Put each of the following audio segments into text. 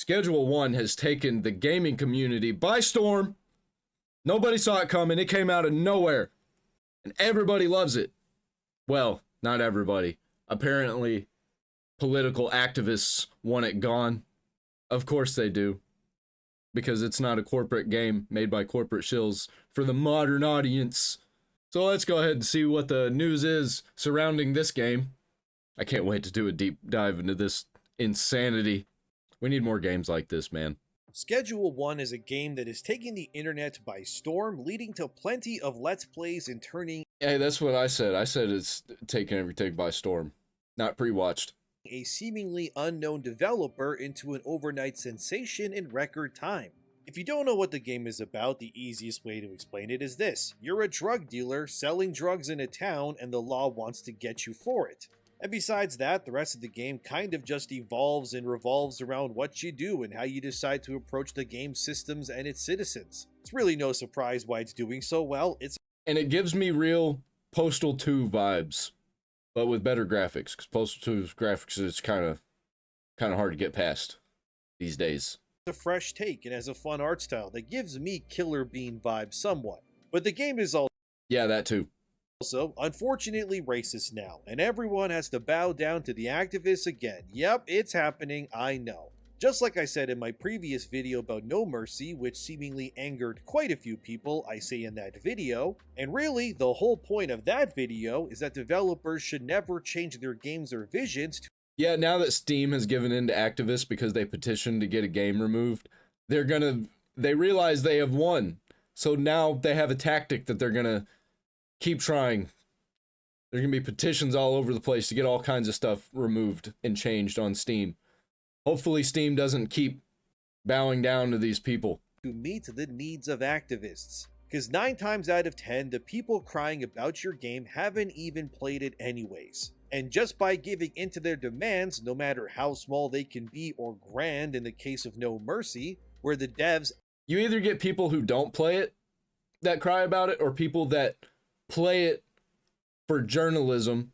Schedule 1 has taken the gaming community by storm. Nobody saw it coming. It came out of nowhere. And everybody loves it. Well, not everybody. Apparently, political activists want it gone. Of course they do. Because it's not a corporate game made by corporate shills for the modern audience. So let's go ahead and see what the news is surrounding this game. I can't wait to do a deep dive into this insanity. We need more games like this, man. Schedule 1 is a game that is taking the internet by storm, leading to plenty of Let's Plays and turning... Hey, that's what I said. I said it's taking everything by storm. Not pre-watched. ...a seemingly unknown developer into an overnight sensation in record time. If you don't know what the game is about, the easiest way to explain it is this. You're a drug dealer selling drugs in a town and the law wants to get you for it. And besides that, the rest of the game kind of just evolves and revolves around what you do and how you decide to approach the game's systems and its citizens. It's really no surprise why it's doing so well. And it gives me real Postal 2 vibes, but with better graphics, because Postal 2's graphics is kind of hard to get past these days. A fresh take and has a fun art style that gives me Killer Bean vibes somewhat. But the game is also... Yeah, that too. Also, unfortunately racist now, and everyone has to bow down to the activists again. Yep, it's happening, I know. Just like I said in my previous video about No Mercy, which seemingly angered quite a few people, I say in that video, and really, the whole point of that video is that developers should never change their games or visions to... Yeah, now that Steam has given in to activists because they petitioned to get a game removed, they realize they have won. So now they have a tactic that they're gonna keep trying. There's gonna be petitions all over the place to get all kinds of stuff removed and changed on Steam. Hopefully Steam doesn't keep bowing down to these people. To meet the needs of activists. Because 9 times out of 10, the people crying about your game haven't even played it anyways. And just by giving into their demands, no matter how small they can be or grand in the case of No Mercy, where the devs... You either get people who don't play it that cry about it, or people that play it for journalism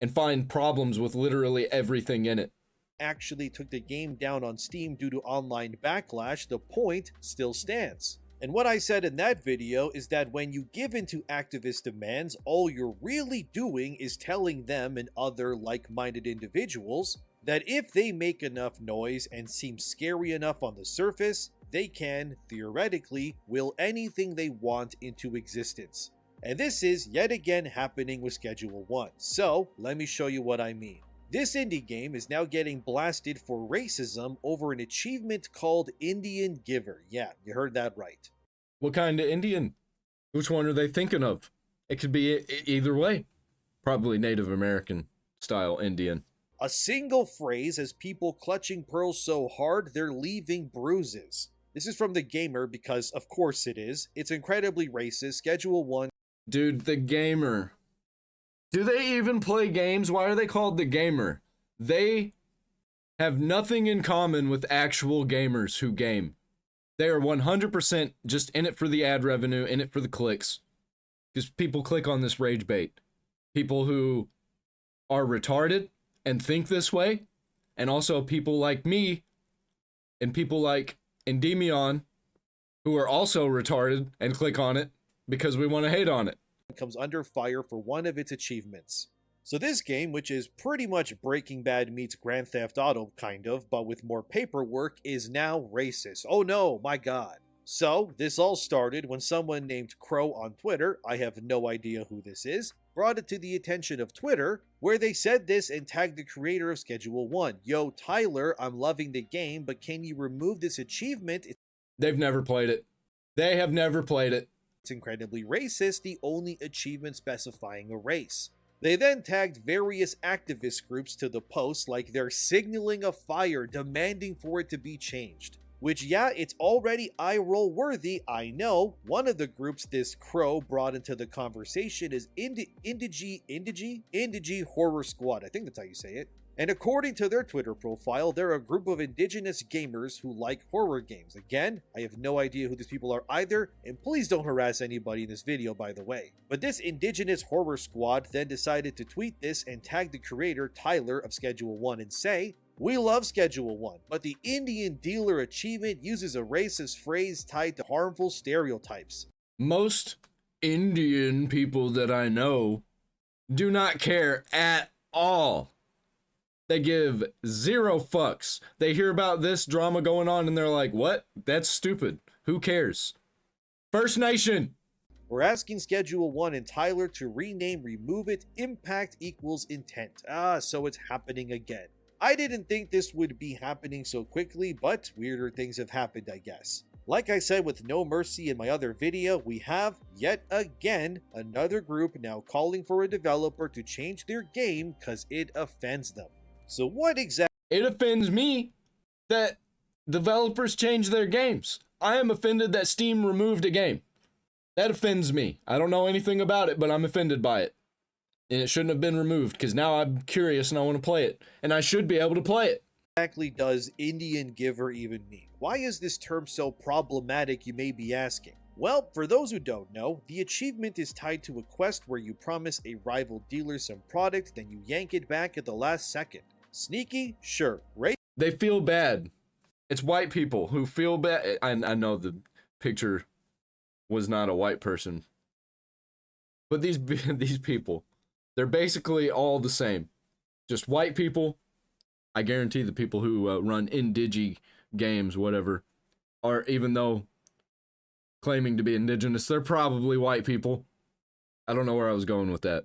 and find problems with literally everything in it. Actually took the game down on Steam due to online backlash, the point still stands. And what I said in that video is that when you give in to activist demands, all you're really doing is telling them and other like-minded individuals that if they make enough noise and seem scary enough on the surface, they can, theoretically, will anything they want into existence. And this is yet again happening with Schedule 1. So, let me show you what I mean. This indie game is now getting blasted for racism over an achievement called Indian Giver. Yeah, you heard that right. What kind of Indian? Which one are they thinking of? It could be either way. Probably Native American style Indian. A single phrase has people clutching pearls so hard they're leaving bruises. This is from The Gamer because, of course it is. It's incredibly racist. Schedule 1. Dude, The Gamer. Do they even play games? Why are they called The Gamer? They have nothing in common with actual gamers who game. They are 100% just in it for the ad revenue, in it for the clicks. Because people click on this rage bait. People who are retarded and think this way, and also people like me, and people like Endymion, who are also retarded and click on it because we want to hate on it. Comes under fire for one of its achievements. So this game, which is pretty much Breaking Bad meets Grand Theft Auto, kind of, but with more paperwork, is now racist. Oh no, my god. So, this all started when someone named Crow on Twitter, I have no idea who this is, brought it to the attention of Twitter, where they said this and tagged the creator of Schedule 1. Yo, Tyler, I'm loving the game, but can you remove this achievement? They've never played it. They have never played it. It's incredibly racist, the only achievement specifying a race. They then tagged various activist groups to the post like they're signaling a fire demanding for it to be changed. Which, yeah, it's already eye-roll worthy, I know. One of the groups this Crow brought into the conversation is Indige Horror Squad, I think that's how you say it. And according to their Twitter profile, they're a group of indigenous gamers who like horror games. Again, I have no idea who these people are either, and please don't harass anybody in this video, by the way. But this indigenous horror squad then decided to tweet this and tag the creator, Tyler, of Schedule 1 and say, We love Schedule 1, but the Indian dealer achievement uses a racist phrase tied to harmful stereotypes. Most Indian people that I know do not care at all. They give zero fucks. They hear about this drama going on and they're like, what? That's stupid. Who cares? First Nation. We're asking Schedule 1 and Tyler to rename Remove It Impact equals Intent. So it's happening again. I didn't think this would be happening so quickly, but weirder things have happened, I guess. Like I said with No Mercy in my other video, we have, yet again, another group now calling for a developer to change their game because it offends them. So what exactly? It offends me that developers change their games. I am offended that Steam removed a game. That offends me. I don't know anything about it, but I'm offended by it. And it shouldn't have been removed because now I'm curious and I want to play it. And I should be able to play it. Exactly does Indian giver even mean? Why is this term so problematic, you may be asking? Well, for those who don't know, the achievement is tied to a quest where you promise a rival dealer some product, then you yank it back at the last second. Sneaky? Sure. Right? They feel bad. It's white people who feel bad. I know the picture was not a white person. But these people, they're basically all the same. Just white people. I guarantee the people who run Indigi games, whatever, are, even though claiming to be indigenous, they're probably white people. I don't know where I was going with that.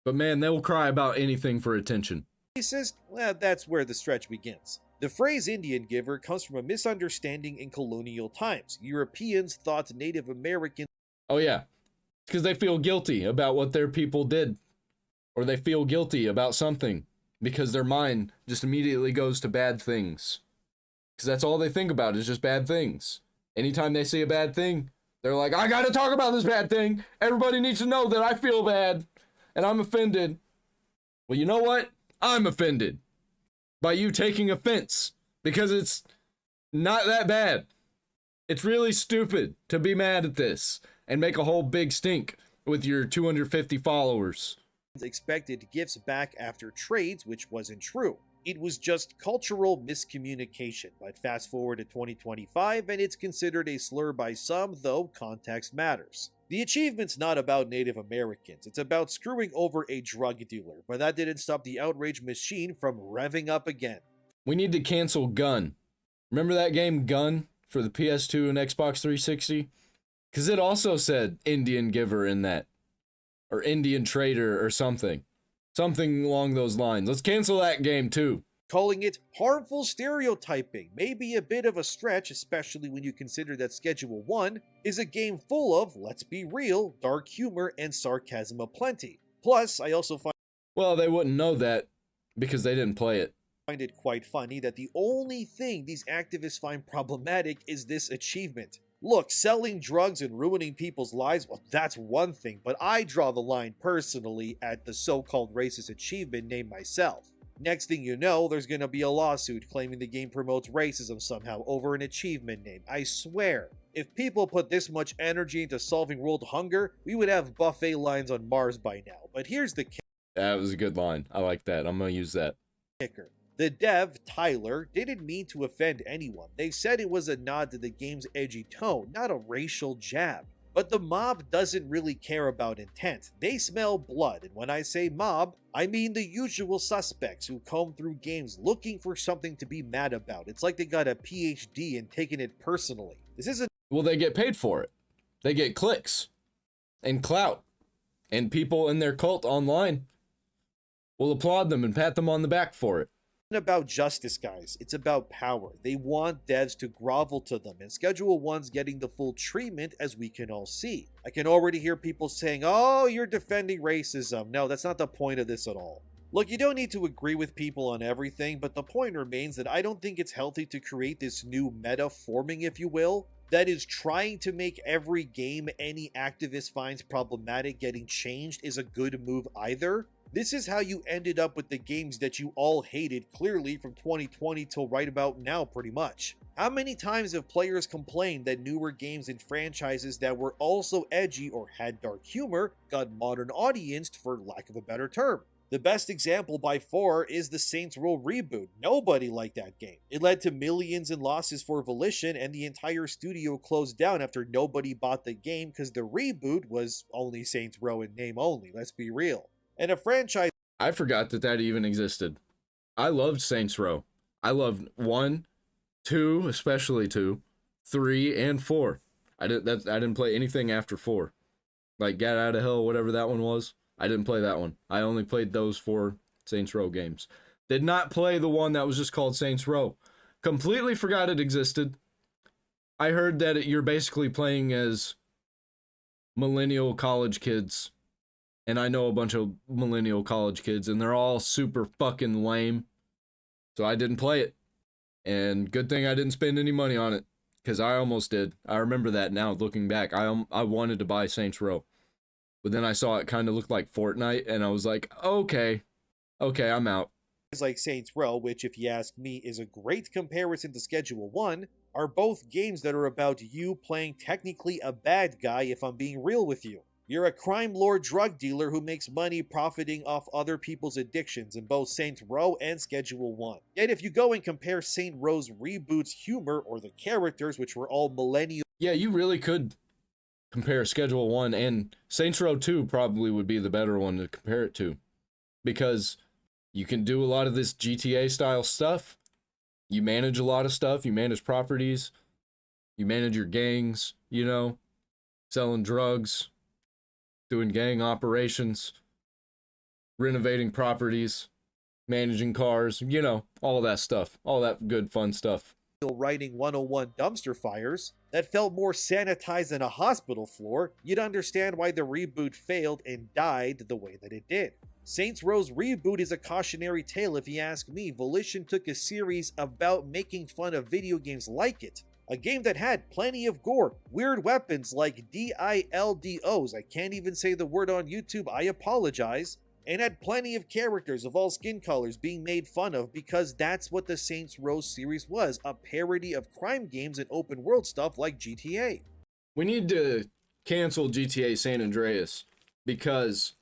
But man, they'll cry about anything for attention. Racist? Well, that's where the stretch begins. The phrase Indian giver comes from a misunderstanding in colonial times. Europeans thought Native Americans. Oh yeah, because they feel guilty about what their people did. Or they feel guilty about something. Because their mind just immediately goes to bad things. Because that's all they think about is just bad things. Anytime they see a bad thing, they're like, I gotta talk about this bad thing. Everybody needs to know that I feel bad. And I'm offended. Well, you know what? I'm offended by you taking offense. Because it's not that bad. It's really stupid to be mad at this. And make a whole big stink with your 250 followers. Expected gifts back after trades, which wasn't true. It was just cultural miscommunication. But fast forward to 2025 and it's considered a slur by some, though context matters. The achievement's not about Native Americans, it's about screwing over a drug dealer, but that didn't stop the outrage machine from revving up again. We need to cancel Gun. Remember that game Gun for the PS2 and Xbox 360? Because it also said Indian giver in that. Or Indian trader or something. Something along those lines. Let's cancel that game too. Calling it harmful stereotyping may be a bit of a stretch, especially when you consider that Schedule 1 is a game full of, let's be real, dark humor and sarcasm aplenty. Plus, I also Well, they wouldn't know that because they didn't play it. find it quite funny that the only thing these activists find problematic is this achievement. Look, selling drugs and ruining people's lives, well, that's one thing, but I draw the line personally at the so-called racist achievement named myself. Next thing you know, there's gonna be a lawsuit claiming the game promotes racism somehow over an achievement name. I swear, if people put this much energy into solving world hunger, we would have buffet lines on Mars by now. But here's the That was a good line. I like that. I'm gonna use that. kicker. The dev, Tyler, didn't mean to offend anyone. They said it was a nod to the game's edgy tone, not a racial jab. But the mob doesn't really care about intent. They smell blood, and when I say mob, I mean the usual suspects who comb through games looking for something to be mad about. It's like they got a PhD and taking it personally. This isn't. Well, they get paid for it. They get clicks and clout. And people in their cult online will applaud them and pat them on the back for it. About justice, guys. It's about power. They want devs to grovel to them, and Schedule 1's getting the full treatment, as we can all see. I can already hear people saying, oh, you're defending racism. No, that's not the point of this at all. Look, you don't need to agree with people on everything, but the point remains that I don't think it's healthy to create this new meta forming, if you will, that is trying to make every game any activist finds problematic getting changed is a good move either. This is how you ended up with the games that you all hated clearly from 2020 till right about now pretty much. How many times have players complained that newer games and franchises that were also edgy or had dark humor got modern audienced, for lack of a better term? The best example by far is the Saints Row reboot. Nobody liked that game. It led to millions in losses for Volition, and the entire studio closed down after nobody bought the game because the reboot was only Saints Row in name only, let's be real. And a franchise... I forgot that that even existed. I loved Saints Row. I loved 1, 2, especially 2, 3, and 4. I didn't play anything after 4. Like Get Out of Hell, whatever that one was. I didn't play that one. I only played those 4 Saints Row games. Did not play the one that was just called Saints Row. Completely forgot it existed. I heard that you're basically playing as millennial college kids. And I know a bunch of millennial college kids, and they're all super fucking lame. So I didn't play it. And good thing I didn't spend any money on it, because I almost did. I remember that now, looking back. I wanted to buy Saints Row. But then I saw it kind of looked like Fortnite, and I was like, okay, I'm out. Like Saints Row, which if you ask me is a great comparison to Schedule 1, are both games that are about you playing technically a bad guy, if I'm being real with you. You're a crime lord drug dealer who makes money profiting off other people's addictions in both Saints Row and Schedule 1. Yet if you go and compare Saints Row's reboot's humor or the characters, which were all millennial... Yeah, you really could compare Schedule 1, and Saints Row 2 probably would be the better one to compare it to. Because you can do a lot of this GTA style stuff. You manage a lot of stuff. You manage properties. You manage your gangs, you know, selling drugs, doing gang operations, renovating properties, managing cars, you know, all that stuff. All that good, fun stuff. Writing 101 dumpster fires that felt more sanitized than a hospital floor, you'd understand why the reboot failed and died the way that it did. Saints Row's reboot is a cautionary tale if you ask me. Volition took a series about making fun of video games like it. A game that had plenty of gore, weird weapons like DILDOs, I can't even say the word on YouTube, I apologize, and had plenty of characters of all skin colors being made fun of because that's what the Saints Row series was, a parody of crime games and open world stuff like GTA. We need to cancel GTA San Andreas because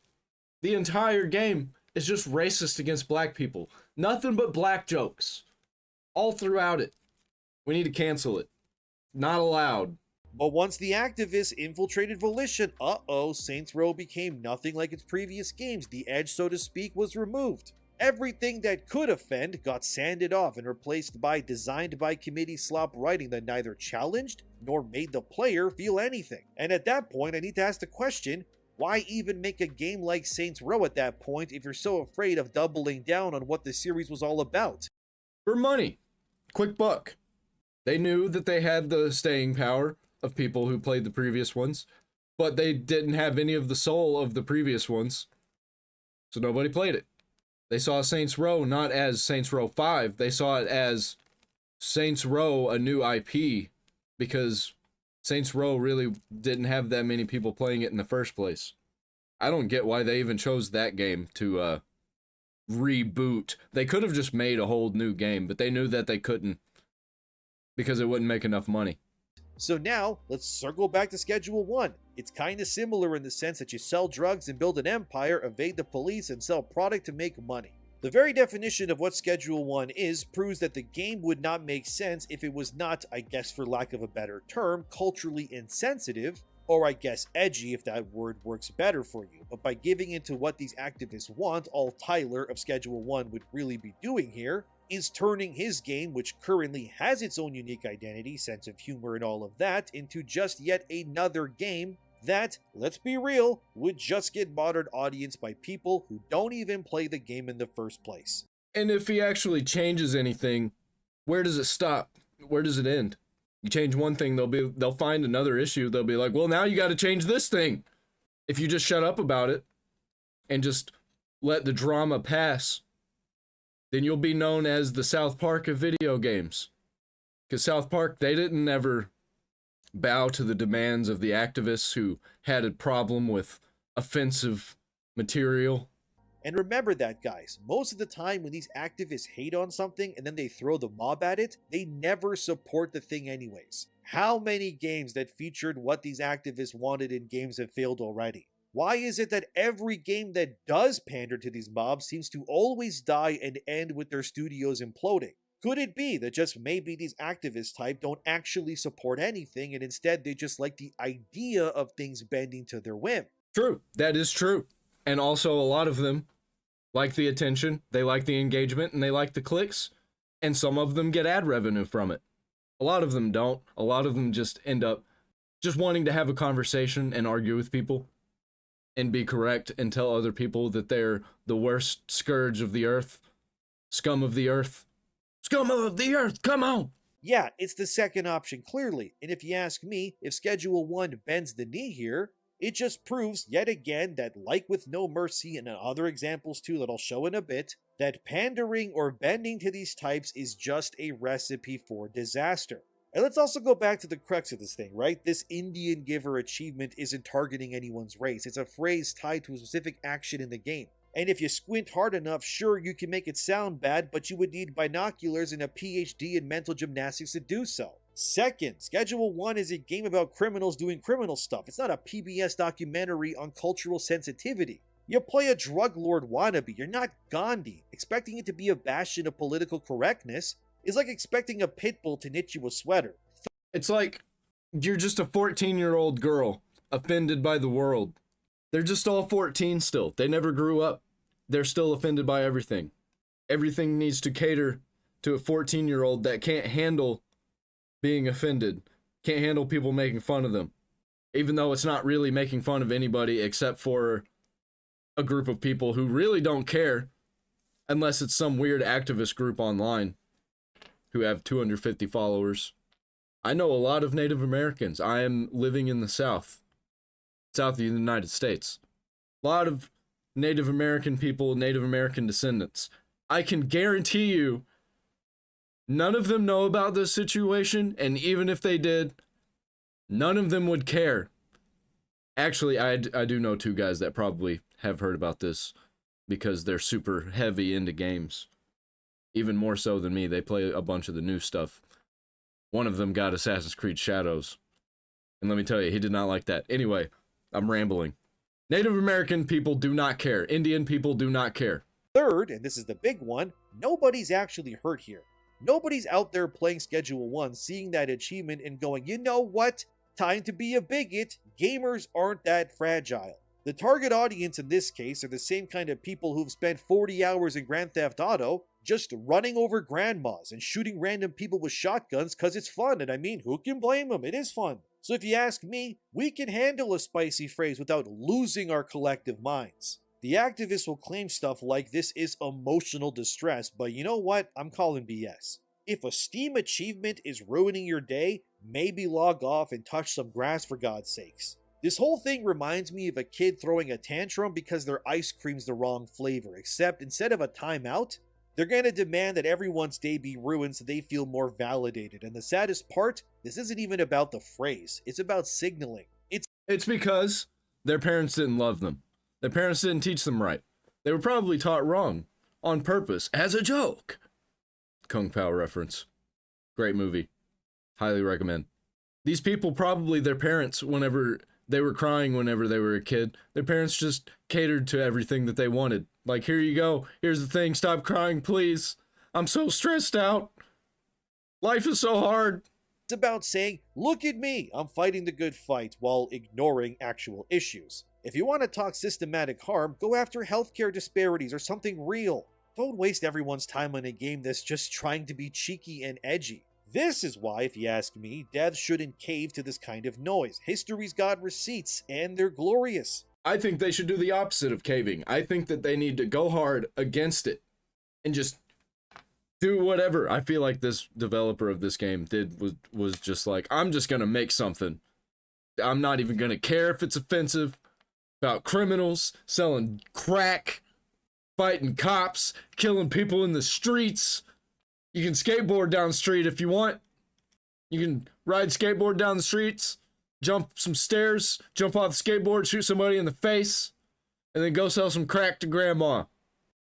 the entire game is just racist against black people. Nothing but black jokes all throughout it. We need to cancel it. Not allowed. But once the activists infiltrated Volition, Saints Row became nothing like its previous games. The edge, so to speak, was removed. Everything that could offend got sanded off and replaced by designed by committee slop writing that neither challenged nor made the player feel anything. And at that point, I need to ask the question, why even make a game like Saints Row at that point if you're so afraid of doubling down on what the series was all about? For money. Quick buck. They knew that they had the staying power of people who played the previous ones, but they didn't have any of the soul of the previous ones, so nobody played it. They saw Saints Row not as Saints Row 5, they saw it as Saints Row, a new IP, because Saints Row really didn't have that many people playing it in the first place. I don't get why they even chose that game to reboot. They could have just made a whole new game, but they knew that they couldn't because it wouldn't make enough money. So now, let's circle back to Schedule 1. It's kinda similar in the sense that you sell drugs and build an empire, evade the police, and sell product to make money. The very definition of what Schedule 1 is proves that the game would not make sense if it was not, I guess for lack of a better term, culturally insensitive, or I guess edgy if that word works better for you. But by giving into what these activists want, all Tyler of Schedule 1 would really be doing here is turning his game, which currently has its own unique identity, sense of humor and all of that, into just yet another game that, let's be real, would just get modern audience by people who don't even play the game in the first place. And if he actually changes anything, where does it stop? Where does it end? You change one thing, they'll find another issue. They'll be like, well, now you got to change this thing. If you just shut up about it and just let the drama pass, then you'll be known as the South Park of video games. Because South Park, they didn't ever bow to the demands of the activists who had a problem with offensive material. And remember that, guys, most of the time when these activists hate on something and then they throw the mob at it, they never support the thing anyways. How many games that featured what these activists wanted in games have failed already? Why is it that every game that does pander to these mobs seems to always die and end with their studios imploding? Could it be that just maybe these activist type don't actually support anything and instead they just like the idea of things bending to their whim? True, that is true. And also a lot of them like the attention, they like the engagement, and they like the clicks, and some of them get ad revenue from it. A lot of them don't. A lot of them just end up just wanting to have a conversation and argue with people and be correct and tell other people that they're the worst scourge of the earth, scum of the earth. Scum of the earth, come on! Yeah, it's the second option clearly, and if you ask me, if Schedule 1 bends the knee here, it just proves yet again that, like with No Mercy and other examples too that I'll show in a bit, that pandering or bending to these types is just a recipe for disaster. And let's also go back to the crux of this thing, right? This Indian Giver achievement isn't targeting anyone's race. It's a phrase tied to a specific action in the game. And if you squint hard enough, sure, you can make it sound bad, but you would need binoculars and a PhD in mental gymnastics to do so. Second, Schedule 1 is a game about criminals doing criminal stuff. It's not a PBS documentary on cultural sensitivity. You play a drug lord wannabe, you're not Gandhi. Expecting it to be a bastion of political correctness is like expecting a pit bull to knit you a sweater. It's like you're just a 14-year-old girl offended by the world. They're just all 14 still. They never grew up. They're still offended by everything. Everything needs to cater to a 14-year-old that can't handle being offended, can't handle people making fun of them, even though it's not really making fun of anybody except for a group of people who really don't care, unless it's some weird activist group online who have 250 followers. I know a lot of Native Americans. I am living in the South of the United States. A lot of Native American people, Native American descendants. I can guarantee you none of them know about this situation, and even if they did, none of them would care. Actually, I do know two guys that probably have heard about this because they're super heavy into games. Even more so than me. They play a bunch of the new stuff. One of them got Assassin's Creed Shadows. And let me tell you, he did not like that. Anyway, I'm rambling. Native American people do not care. Indian people do not care. Third, and this is the big one, nobody's actually hurt here. Nobody's out there playing Schedule 1, seeing that achievement and going, you know what? Time to be a bigot. Gamers aren't that fragile. The target audience in this case are the same kind of people who've spent 40 hours in Grand Theft Auto just running over grandmas and shooting random people with shotguns because it's fun. And I mean, who can blame them? It is fun. So if you ask me, we can handle a spicy phrase without losing our collective minds. The activists will claim stuff like this is emotional distress, but you know what? I'm calling BS. If a Steam achievement is ruining your day, maybe log off and touch some grass for God's sakes. This whole thing reminds me of a kid throwing a tantrum because their ice cream's the wrong flavor, except instead of a timeout, they're gonna demand that everyone's day be ruined so they feel more validated. And the saddest part, this isn't even about the phrase, it's about signaling. It's because their parents didn't love them. Their parents didn't teach them right. They were probably taught wrong, on purpose, as a joke. Kung Pao reference. Great movie. Highly recommend. These people probably, their parents, whenever they were crying whenever they were a kid, their parents just catered to everything that they wanted. Like, here you go, here's the thing, stop crying, please. I'm so stressed out. Life is so hard. It's about saying, look at me, I'm fighting the good fight while ignoring actual issues. If you want to talk systematic harm, go after healthcare disparities or something real. Don't waste everyone's time on a game that's just trying to be cheeky and edgy. This is why, if you ask me, devs shouldn't cave to this kind of noise. History's got receipts, and they're glorious. I think they should do the opposite of caving. I think that they need to go hard against it and just do whatever. I feel like this developer of this game was just like, I'm just gonna make something. I'm not even gonna care if it's offensive. About criminals, selling crack, fighting cops, killing people in the streets. You can skateboard down the street if you want. You can ride skateboard down the streets, jump some stairs, jump off the skateboard, shoot somebody in the face, and then go sell some crack to grandma.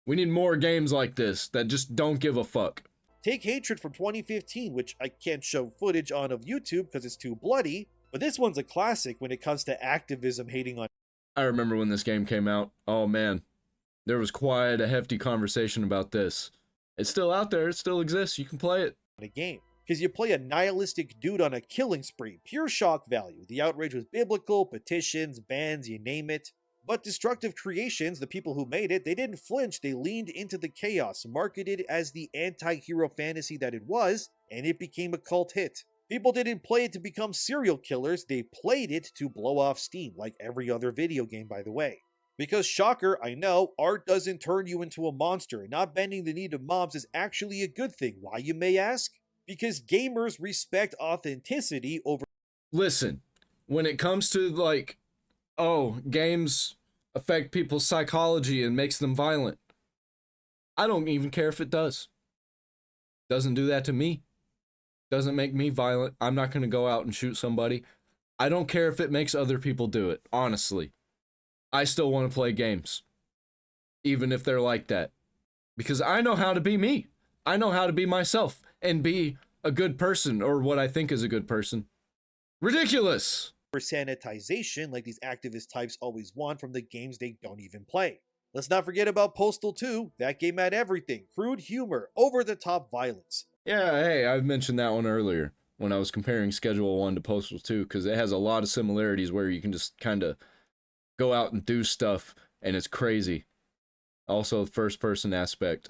We need more games like this that just don't give a fuck. Take Hatred from 2015, which I can't show footage on of YouTube because it's too bloody, but this one's a classic when it comes to activism hating on I remember when this game came out. Oh man, there was quite a hefty conversation about this. It's still out there, it still exists, you can play it. A game. Because you play a nihilistic dude on a killing spree, pure shock value. The outrage was biblical, petitions, bans, you name it. But Destructive Creations, the people who made it, they didn't flinch, they leaned into the chaos, marketed as the anti-hero fantasy that it was, and it became a cult hit. People didn't play it to become serial killers, they played it to blow off steam, like every other video game, by the way. Because shocker, I know, art doesn't turn you into a monster, and not bending the knee to mobs is actually a good thing. Why, you may ask? Because gamers respect authenticity over... Listen, when it comes to like, oh, games affect people's psychology and makes them violent, I don't even care if it does. Doesn't do that to me. Doesn't make me violent. I'm not going to go out and shoot somebody. I don't care if it makes other people do it, honestly. I still want to play games, even if they're like that. Because I know how to be me. I know how to be myself and be a good person, or what I think is a good person. Ridiculous! For sanitization, like these activist types always want from the games they don't even play. Let's not forget about Postal 2. That game had everything. Crude humor, over-the-top violence. Yeah, hey, I've mentioned that one earlier when I was comparing Schedule 1 to Postal 2, because it has a lot of similarities where you can just kind of go out and do stuff, and it's crazy. Also, first-person aspect,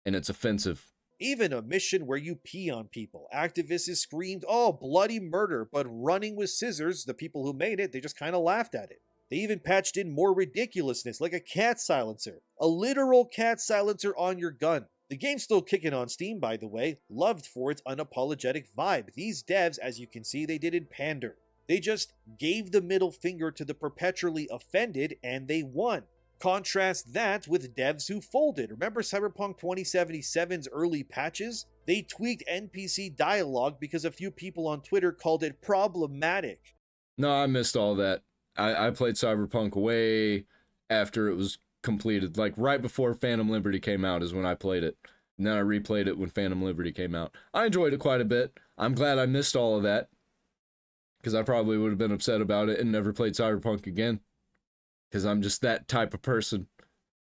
and it's offensive. Even a mission where you pee on people. Activists screamed, oh, bloody murder, but running with scissors, the people who made it, they just kind of laughed at it. They even patched in more ridiculousness, like a cat silencer. A literal cat silencer on your gun. The game's still kicking on Steam, by the way, loved for its unapologetic vibe. These devs, as you can see, they didn't pander. They just gave the middle finger to the perpetually offended, and they won. Contrast that with devs who folded. Remember Cyberpunk 2077's early patches? They tweaked NPC dialogue because a few people on Twitter called it problematic. No, I missed all that. I played Cyberpunk way after it was completed. Like right before Phantom Liberty came out is when I played it. And then I replayed it when Phantom Liberty came out. I enjoyed it quite a bit. I'm glad I missed all of that, because I probably would have been upset about it and never played Cyberpunk again. Because I'm just that type of person.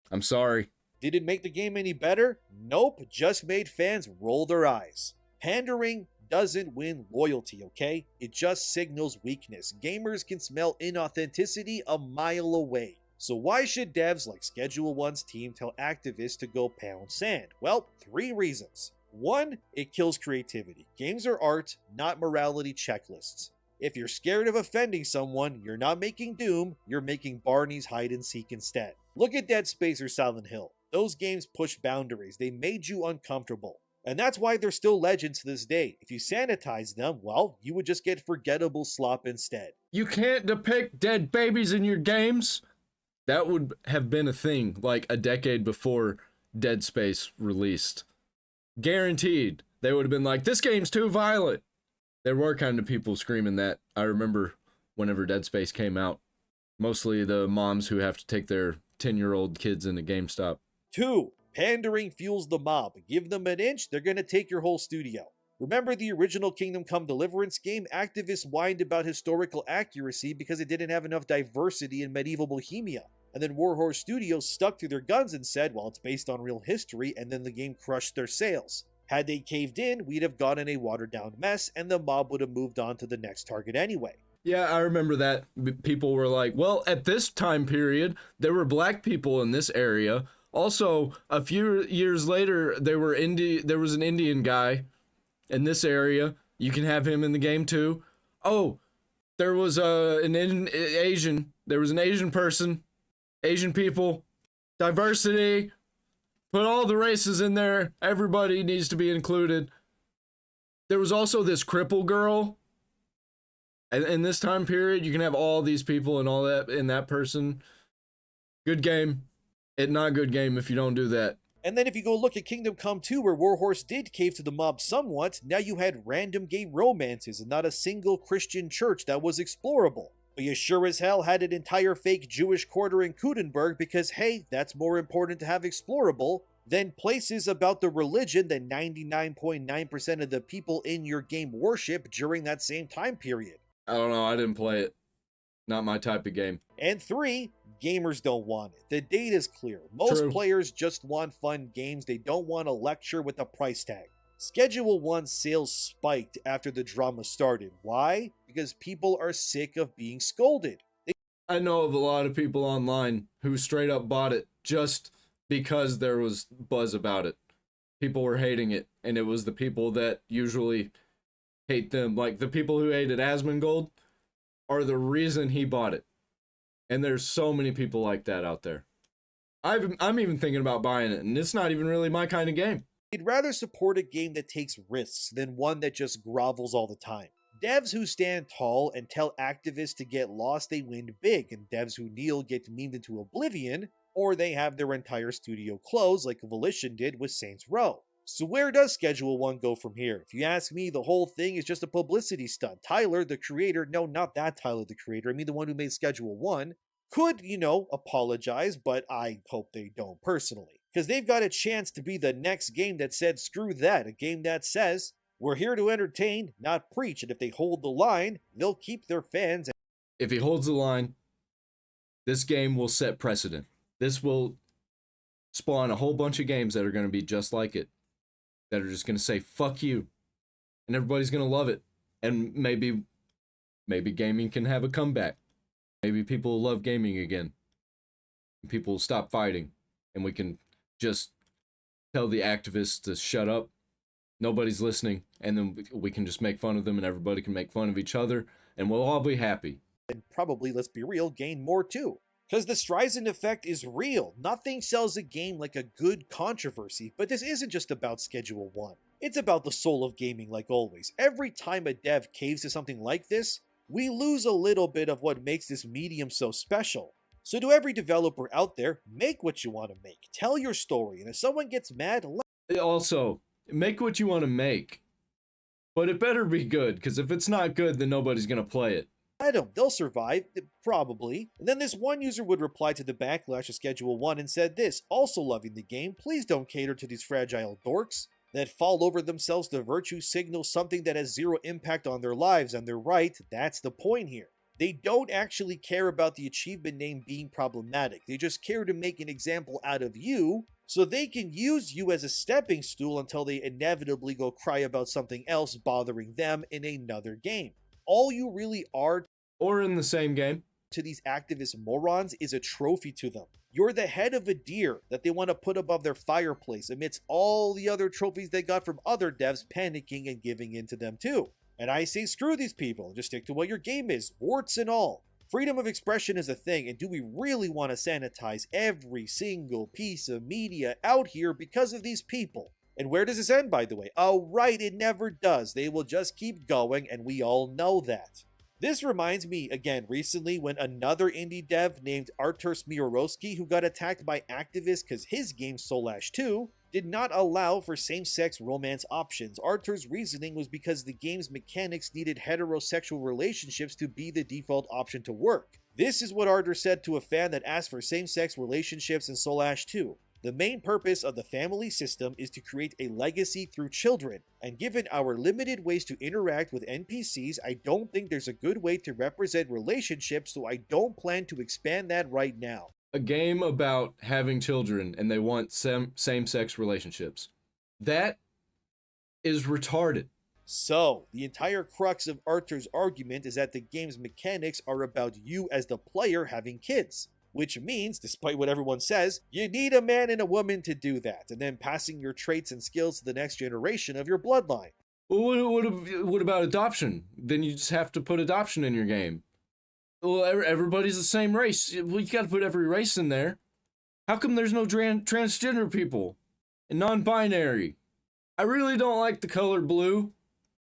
I'm sorry. Did it make the game any better? Nope, just made fans roll their eyes. Pandering doesn't win loyalty, okay? It just signals weakness. Gamers can smell inauthenticity a mile away. So why should devs like Schedule 1's team tell activists to go pound sand? Well, 3 reasons. 1, it kills creativity. Games are art, not morality checklists. If you're scared of offending someone, you're not making Doom, you're making Barney's hide and seek instead. Look at Dead Space or Silent Hill. Those games pushed boundaries. They made you uncomfortable. And that's why they're still legends to this day. If you sanitize them, well, you would just get forgettable slop instead. You can't depict dead babies in your games? That would have been a thing like a decade before Dead Space released. Guaranteed. They would have been like, this game's too violent. There were kind of people screaming that. I remember whenever Dead Space came out. Mostly the moms who have to take their 10-year-old kids into GameStop. 2, pandering fuels the mob. Give them an inch, they're gonna take your whole studio. Remember the original Kingdom Come Deliverance game? Activists whined about historical accuracy because it didn't have enough diversity in medieval Bohemia. And then Warhorse Studios stuck to their guns and said, well, it's based on real history, and then the game crushed their sales. Had they caved in, we'd have gotten a watered-down mess, and the mob would have moved on to the next target anyway. Yeah, I remember that. People were like, well, at this time period, there were black people in this area. Also, a few years later, there was an Indian guy in this area. You can have him in the game too. Oh, there was an Asian. There was an Asian person. Asian people. Diversity. Put all the races in there. Everybody needs to be included. There was also this cripple girl. And in this time period, you can have all these people and all that in that person. Good game. It not good game if you don't do that. And then if you go look at Kingdom Come 2, where Warhorse did cave to the mob somewhat, now you had random gay romances and not a single Christian church that was explorable. But you sure as hell had an entire fake Jewish quarter in Kudenberg because, hey, that's more important to have explorable than places about the religion that 99.9% of the people in your game worship during that same time period. I don't know. I didn't play it. Not my type of game. And 3, gamers don't want it. The data's clear. Most True. players just want fun games. They don't want a lecture with a price tag. Schedule 1 sales spiked after the drama started. Why? Because people are sick of being scolded. I know of a lot of people online who straight up bought it just because there was buzz about it. People were hating it, and it was the people that usually hate them. Like, the people who hated Asmongold are the reason he bought it. And there's so many people like that out there. I'm even thinking about buying it, and it's not even really my kind of game. They'd rather support a game that takes risks than one that just grovels all the time. Devs who stand tall and tell activists to get lost, they win big, and devs who kneel get memed into oblivion, or they have their entire studio closed like Volition did with Saints Row. So where does Schedule 1 go from here? If you ask me, the whole thing is just a publicity stunt. Tyler, the creator, no, not that Tyler, the creator, I mean the one who made Schedule 1, could, apologize, but I hope they don't personally. Because they've got a chance to be the next game that said screw that, a game that says, we're here to entertain, not preach, and if they hold the line, they'll keep their fans. If he holds the line, this game will set precedent. This will spawn a whole bunch of games that are going to be just like it. That are just going to say, fuck you. And everybody's going to love it. And maybe gaming can have a comeback. Maybe people will love gaming again. And people will stop fighting. And we can just tell the activists to shut up. Nobody's listening. And then we can just make fun of them and everybody can make fun of each other. And we'll all be happy. And probably, let's be real, gain more too. Because the Streisand effect is real. Nothing sells a game like a good controversy, but this isn't just about Schedule 1. It's about the soul of gaming like always. Every time a dev caves to something like this, we lose a little bit of what makes this medium so special. So to every developer out there, make what you want to make. Tell your story, and if someone gets mad, Also, make what you want to make. But it better be good, because if it's not good, then nobody's going to play it. let them. They'll survive, probably. And then this one user would reply to the backlash of Schedule 1 and said this, also loving the game, please don't cater to these fragile dorks that fall over themselves to virtue signal something that has zero impact on their lives, and they're right, that's the point here. They don't actually care about the achievement name being problematic, they just care to make an example out of you, so they can use you as a stepping stool until they inevitably go cry about something else bothering them in another game. All you really are, or in the same game, to these activist morons is a trophy to them. You're the head of a deer that they want to put above their fireplace amidst all the other trophies they got from other devs panicking and giving in to them too. And I say screw these people, just stick to what your game is, warts and all. Freedom of expression is a thing, and do we really want to sanitize every single piece of media out here because of these people? And where does this end, by the way? Oh right, it never does. They will just keep going, and we all know that. This reminds me, again, recently when another indie dev named Artur Smiorowski, who got attacked by activists because his game Soul Ash 2 did not allow for same-sex romance options. Artur's reasoning was because the game's mechanics needed heterosexual relationships to be the default option to work. This is what Artur said to a fan that asked for same-sex relationships in Soul Ash 2. The main purpose of the family system is to create a legacy through children, and given our limited ways to interact with NPCs, I don't think there's a good way to represent relationships, so I don't plan to expand that right now. A game about having children and they want same-sex relationships. That is retarded. So, the entire crux of Artur's argument is that the game's mechanics are about you as the player having kids. Which means, despite what everyone says, you need a man and a woman to do that, and then passing your traits and skills to the next generation of your bloodline. Well, what about adoption? Then you just have to put adoption in your game. Well, everybody's the same race. Well, you gotta put every race in there. How come there's no transgender people? And non-binary? I really don't like the color blue,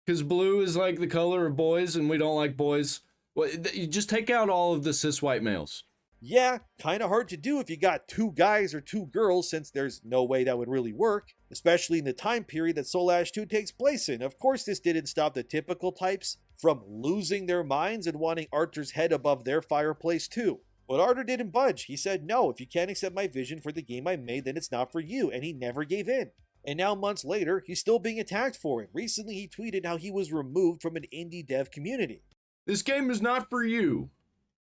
because blue is like the color of boys, and we don't like boys. Well, you just take out all of the cis white males. Yeah, kinda hard to do if you got 2 guys or 2 girls, since there's no way that would really work, especially in the time period that Soul Ash 2 takes place in. Of course, this didn't stop the typical types from losing their minds and wanting Artur's head above their fireplace too. But Artur didn't budge. He said, no, if you can't accept my vision for the game I made, then it's not for you, and he never gave in. And now months later, he's still being attacked for it. Recently, he tweeted how he was removed from an indie dev community. This game is not for you.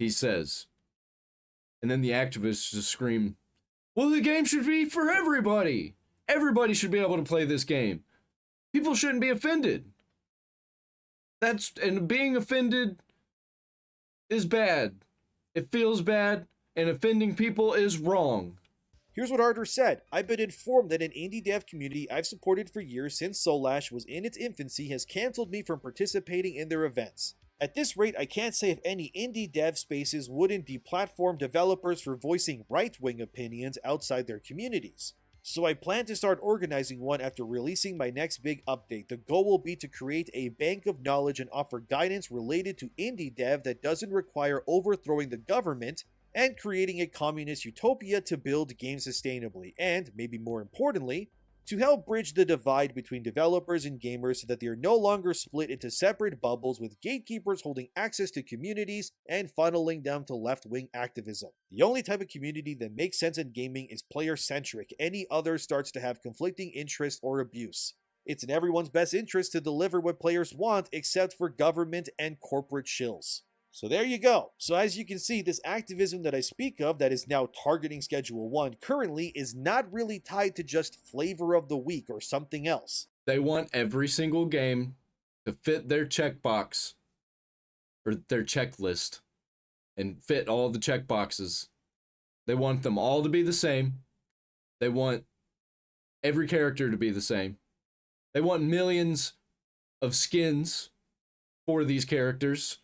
he says. And then the activists just scream, well, the game should be for everybody. Everybody should be able to play this game. People shouldn't be offended. And being offended is bad. It feels bad, and offending people is wrong. Here's what Arthur said. I've been informed that an indie dev community I've supported for years since Solash was in its infancy has canceled me from participating in their events. At this rate, I can't say if any indie dev spaces wouldn't deplatform developers for voicing right-wing opinions outside their communities. So I plan to start organizing one after releasing my next big update. The goal will be to create a bank of knowledge and offer guidance related to indie dev that doesn't require overthrowing the government and creating a communist utopia to build games sustainably, and, maybe more importantly, to help bridge the divide between developers and gamers so that they are no longer split into separate bubbles with gatekeepers holding access to communities and funneling them to left-wing activism. The only type of community that makes sense in gaming is player-centric. Any other starts to have conflicting interests or abuse. It's in everyone's best interest to deliver what players want except for government and corporate shills. So there you go. So as you can see, this activism that I speak of that is now targeting Schedule 1 currently is not really tied to just flavor of the week or something else. They want every single game to fit their checkbox or their checklist and fit all the checkboxes. They want them all to be the same. They want every character to be the same. They want millions of skins for these characters.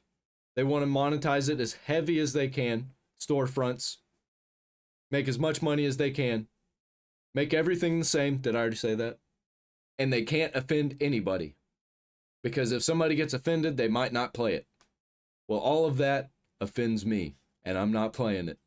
They want to monetize it as heavy as they can, storefronts, make as much money as they can, make everything the same. Did I already say that? And they can't offend anybody, because if somebody gets offended, they might not play it. Well, all of that offends me, and I'm not playing it.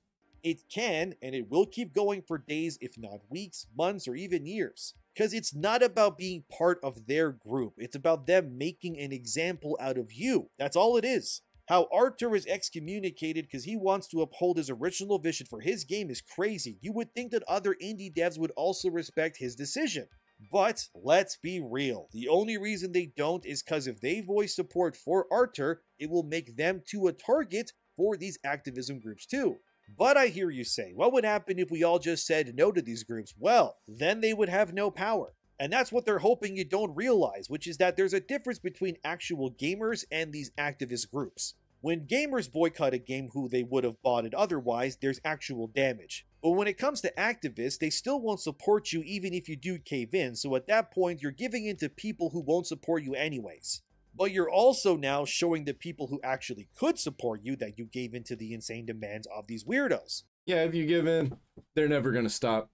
It can, and it will keep going for days, if not weeks, months, or even years. Because it's not about being part of their group. It's about them making an example out of you. That's all it is. How Arthur is excommunicated because he wants to uphold his original vision for his game is crazy. You would think that other indie devs would also respect his decision. But let's be real. The only reason they don't is because if they voice support for Arthur, it will make them to a target for these activism groups too. But I hear you say, what would happen if we all just said no to these groups? Well, then they would have no power. And that's what they're hoping you don't realize, which is that there's a difference between actual gamers and these activist groups. When gamers boycott a game who they would have bought it otherwise, there's actual damage. But when it comes to activists, they still won't support you even if you do cave in, so at that point you're giving in to people who won't support you anyways. But you're also now showing the people who actually could support you that you gave in to the insane demands of these weirdos. Yeah, if you give in, they're never gonna stop.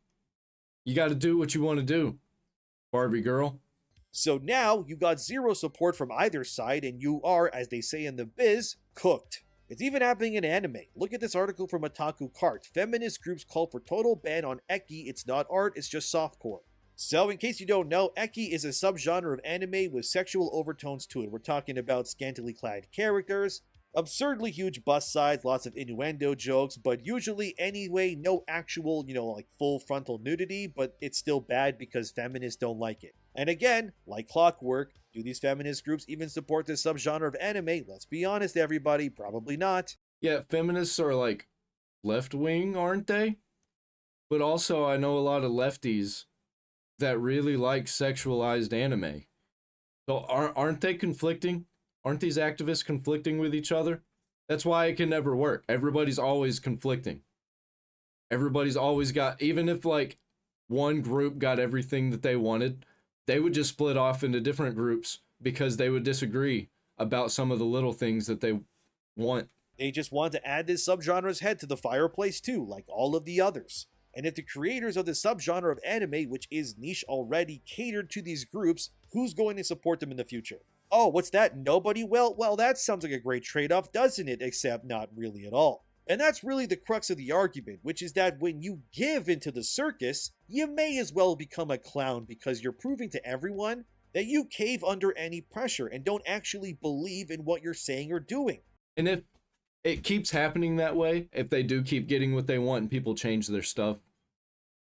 You gotta do what you want to do, Barbie girl. So now you got zero support from either side and you are, as they say in the biz, cooked. It's even happening in anime. Look at this article from Otaku Cart. Feminist groups call for total ban on eki. It's not art, it's just softcore. So in case you don't know, eki is a subgenre of anime with sexual overtones to it. We're talking about scantily clad characters, absurdly huge bust size, lots of innuendo jokes, but usually anyway, no actual, like full frontal nudity, but it's still bad because feminists don't like it. And again, like clockwork, do these feminist groups even support this subgenre of anime? Let's be honest, everybody, probably not. Yeah, feminists are like left-wing, aren't they? But also, I know a lot of lefties that really like sexualized anime. So aren't they conflicting? Aren't these activists conflicting with each other? That's why it can never work. Everybody's always conflicting. Everybody's always got, even if like one group got everything that they wanted, they would just split off into different groups because they would disagree about some of the little things that they want. They just want to add this subgenre's head to the fireplace too, like all of the others. And if the creators of the subgenre of anime, which is niche already, catered to these groups, who's going to support them in the future? Oh, what's that? Nobody? Well, that sounds like a great trade-off, doesn't it? Except not really at all. And that's really the crux of the argument, which is that when you give into the circus, you may as well become a clown because you're proving to everyone that you cave under any pressure and don't actually believe in what you're saying or doing. And if it keeps happening that way, if they do keep getting what they want and people change their stuff,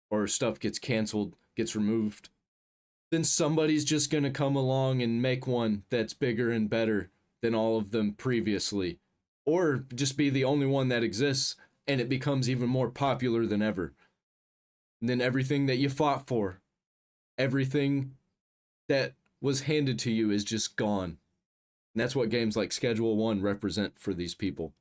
or stuff gets canceled, gets removed, then somebody's just going to come along and make one that's bigger and better than all of them previously. or just be the only one that exists and it becomes even more popular than ever. And then everything that you fought for, everything that was handed to you is just gone. And that's what games like Schedule 1 represent for these people.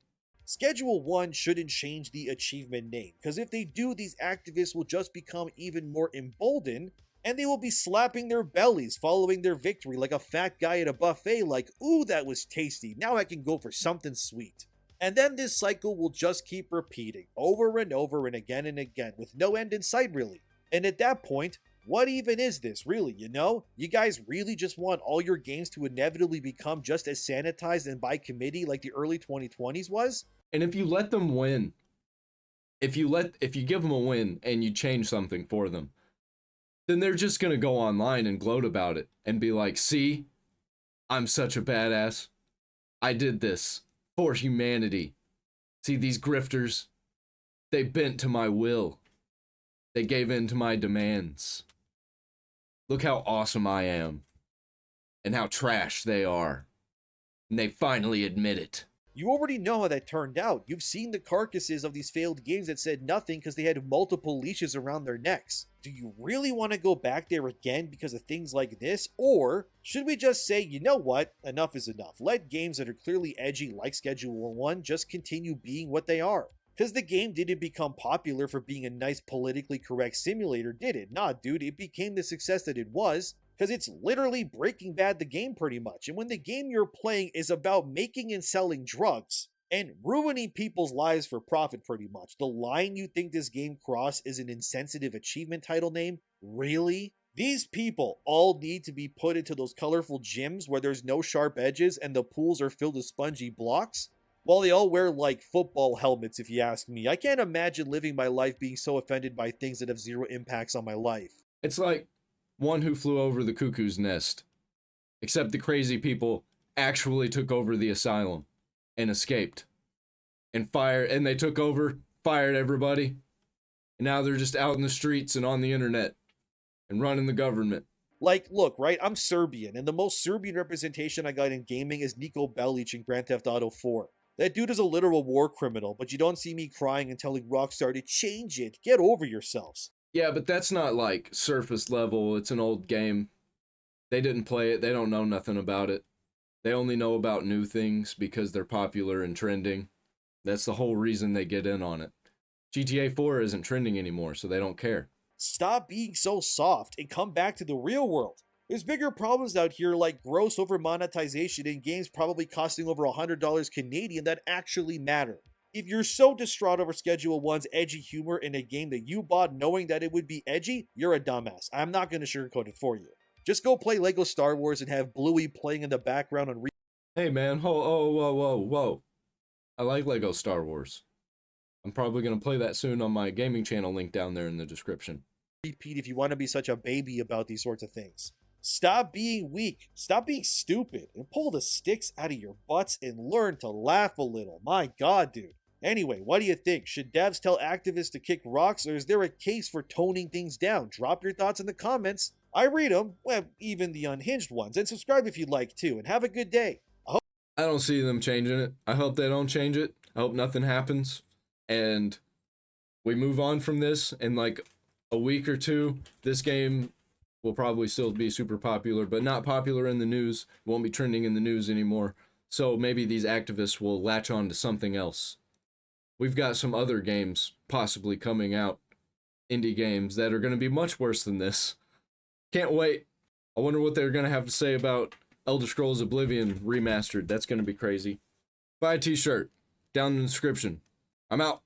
Schedule 1 shouldn't change the achievement name, because if they do, these activists will just become even more emboldened, and they will be slapping their bellies following their victory like a fat guy at a buffet like, ooh, that was tasty, now I can go for something sweet. And then this cycle will just keep repeating, over and over and again, with no end in sight really. And at that point, what even is this really, you know? You guys really just want all your games to inevitably become just as sanitized and by committee like the early 2020s was? And if you let them win, if you give them a win and you change something for them, then they're just going to go online and gloat about it and be like, see, I'm such a badass. I did this for humanity. See, these grifters, they bent to my will. They gave in to my demands. Look how awesome I am and how trash they are. And they finally admit it. You already know how that turned out. You've seen the carcasses of these failed games that said nothing because they had multiple leashes around their necks. Do you really want to go back there again because of things like this? Or should we just say, you know what, enough is enough. Let games that are clearly edgy like Schedule 1 just continue being what they are. Because the game didn't become popular for being a nice politically correct simulator, did it? Nah, dude, it became the success that it was because it's literally Breaking Bad the game pretty much. And when the game you're playing is about making and selling drugs and ruining people's lives for profit pretty much, the line you think this game crossed is an insensitive achievement title name? Really? These people all need to be put into those colorful gyms where there's no sharp edges and the pools are filled with spongy blocks? While they all wear like football helmets, if you ask me. I can't imagine living my life being so offended by things that have zero impacts on my life. It's like One Who Flew Over the Cuckoo's Nest. Except the crazy people actually took over the asylum and escaped. And they took over, fired everybody. And now they're just out in the streets and on the internet and running the government. Like, look, right? I'm Serbian, and the most Serbian representation I got in gaming is Niko Bellic in Grand Theft Auto 4. That dude is a literal war criminal, but you don't see me crying and telling Rockstar to change it. Get over yourselves. Yeah, but that's not like surface level. It's an old game. They didn't play it. They don't know nothing about it. They only know about new things because they're popular and trending. That's the whole reason they get in on it. GTA 4 isn't trending anymore, so they don't care. Stop being so soft and come back to the real world. There's bigger problems out here like gross over monetization in games probably costing over $100 Canadian that actually matter. If you're so distraught over Schedule 1's edgy humor in a game that you bought knowing that it would be edgy, you're a dumbass. I'm not going to sugarcoat it for you. Just go play Lego Star Wars and have Bluey playing in the background on Hey man, whoa. I like Lego Star Wars. I'm probably going to play that soon on my gaming channel link down there in the description. repeat if you want to be such a baby about these sorts of things. Stop being weak, stop being stupid, and pull the sticks out of your butts and learn to laugh a little. My god, dude. Anyway, what do you think? Should devs tell activists to kick rocks, or is there a case for toning things down? Drop your thoughts in the comments. I read them, well, even the unhinged ones, and subscribe if you'd like to, and have a good day. I don't see them changing it. I hope they don't change it. I hope nothing happens, and we move on from this. In like a week or two, this game will probably still be super popular, but not popular in the news. Won't be trending in the news anymore. So maybe these activists will latch on to something else. We've got some other games possibly coming out, indie games, that are going to be much worse than this. Can't wait. I wonder what they're going to have to say about Elder Scrolls Oblivion Remastered. That's going to be crazy. Buy a t-shirt. Down in the description. I'm out.